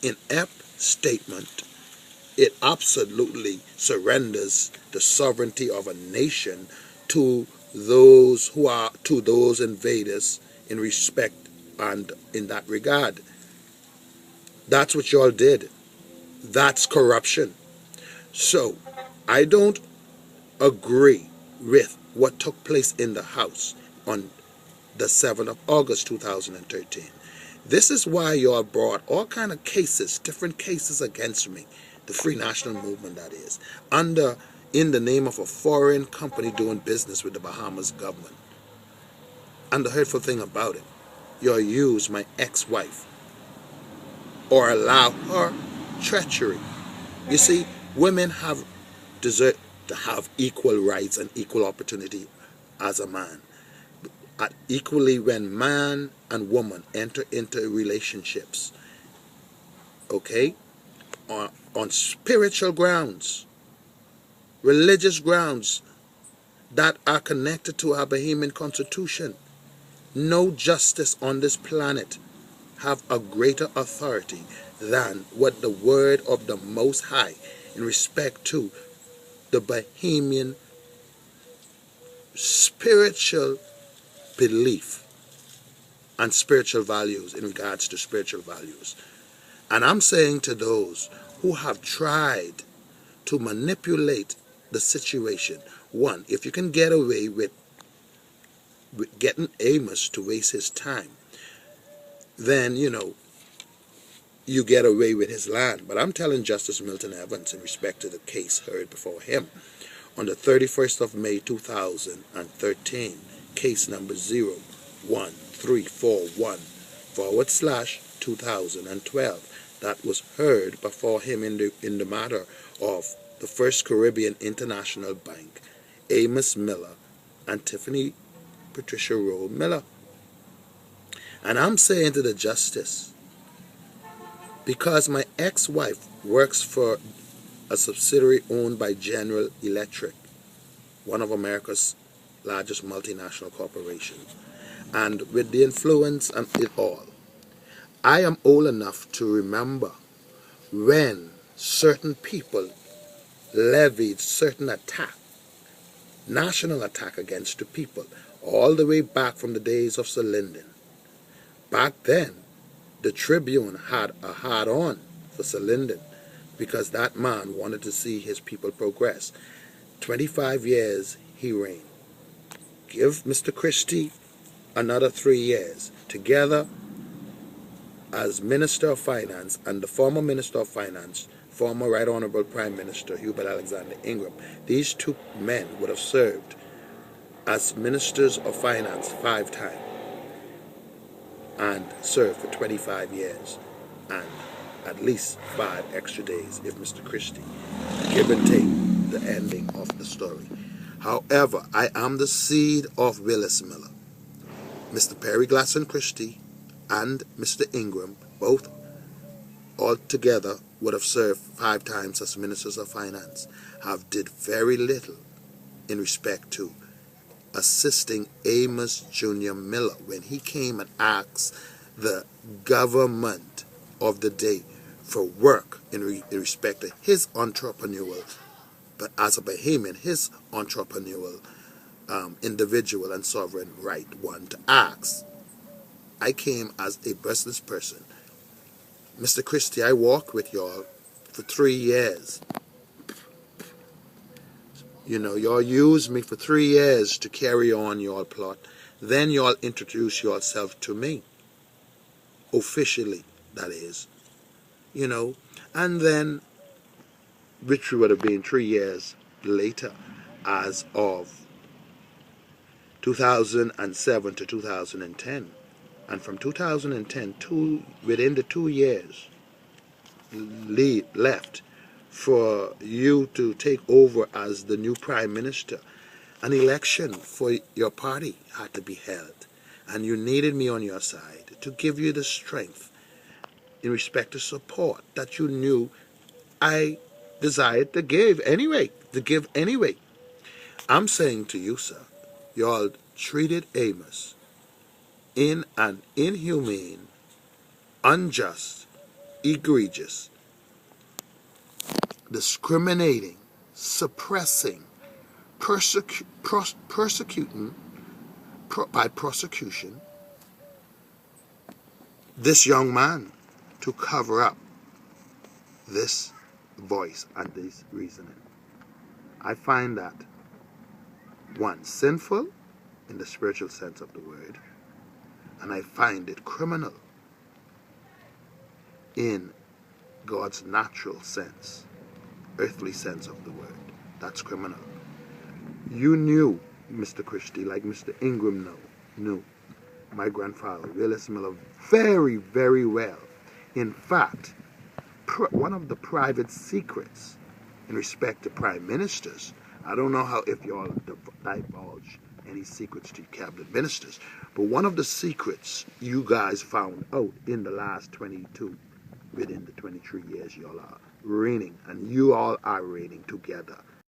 inept statement. It absolutely surrenders the sovereignty of a nation to those invaders in respect and in that regard. That's what y'all did. That's corruption. So I don't agree with what took place in the House on the 7th of August 2013. This is why y'all brought all kind of cases, different cases against me, the Free National Movement that is, in the name of a foreign company doing business with the Bahamas government. And the hurtful thing about it, y'all use my ex-wife or allow her treachery. You see, women deserve to have equal rights and equal opportunity as a man. Equally, when man and woman enter into relationships, okay, on spiritual grounds, religious grounds that are connected to our Bahamian Constitution, no justice on this planet have a greater authority than what the word of the Most High in respect to the Bahamian spiritual belief and spiritual values in regards to spiritual values. And I'm saying to those who have tried to manipulate the situation, one, if you can get away with getting Amos to waste his time, then, you get away with his land. But I'm telling Justice Milton Evans in respect to the case heard before him on the 31st of May 2013, case number 01341/2012, that was heard before him in the matter of the First Caribbean International Bank, Amos Miller and Tiffany Patricia Rowe Miller. And I'm saying to the justice, because my ex-wife works for a subsidiary owned by General Electric, one of America's largest multinational corporations, and with the influence and it all, I am old enough to remember when certain people levied certain attack, national attack against the people, all the way back from the days of Sir Lyndon. Back then, the Tribune had a hard-on for Sir Lyndon because that man wanted to see his people progress. 25 years he reigned. Give Mr. Christie another 3 years. Together, as Minister of Finance and the former Minister of Finance, former Right Honorable Prime Minister Hubert Alexander Ingram, these two men would have served as Ministers of Finance 5 times and served for 25 years and at least 5 extra days if Mr. Christie, give and take the ending of the story. However, I am the seed of Willis Miller. Mr. Perry Glasson Christie and Mr. Ingram, both altogether would have served 5 times as Ministers of Finance, have did very little in respect to assisting Amos Jr. Miller when he came and asked the government of the day for work in respect to his entrepreneurial, but as a Bahamian, his entrepreneurial individual and sovereign right one to ask. I came as a business person. Mr. Christie, I walked with y'all for 3 years. Y'all used me for 3 years to carry on y'all plot. Then y'all introduce yourself to me. Officially, that is. And then, which would have been 3 years later, as of 2007 to 2010. And from 2010, within the 2 years left for you to take over as the new Prime Minister, an election for your party had to be held. And you needed me on your side to give you the strength in respect to support that you knew I desired to give anyway. I'm saying to you, sir, y'all treated Amos in an inhumane, unjust, egregious, discriminating, suppressing, persecuting by prosecution this young man to cover up this voice and this reasoning. I find that, one, sinful in the spiritual sense of the word, and I find it criminal in God's natural sense, earthly sense of the word. That's criminal. You knew, Mr. Christie, like Mr. Ingram knew my grandfather, Willis Miller, very, very well. In fact, one of the private secrets in respect to prime ministers, I don't know how if you all divulge any secrets to cabinet ministers, but one of the secrets you guys found out in the last 22, within the 23 years you all are reigning, and you all are reigning together,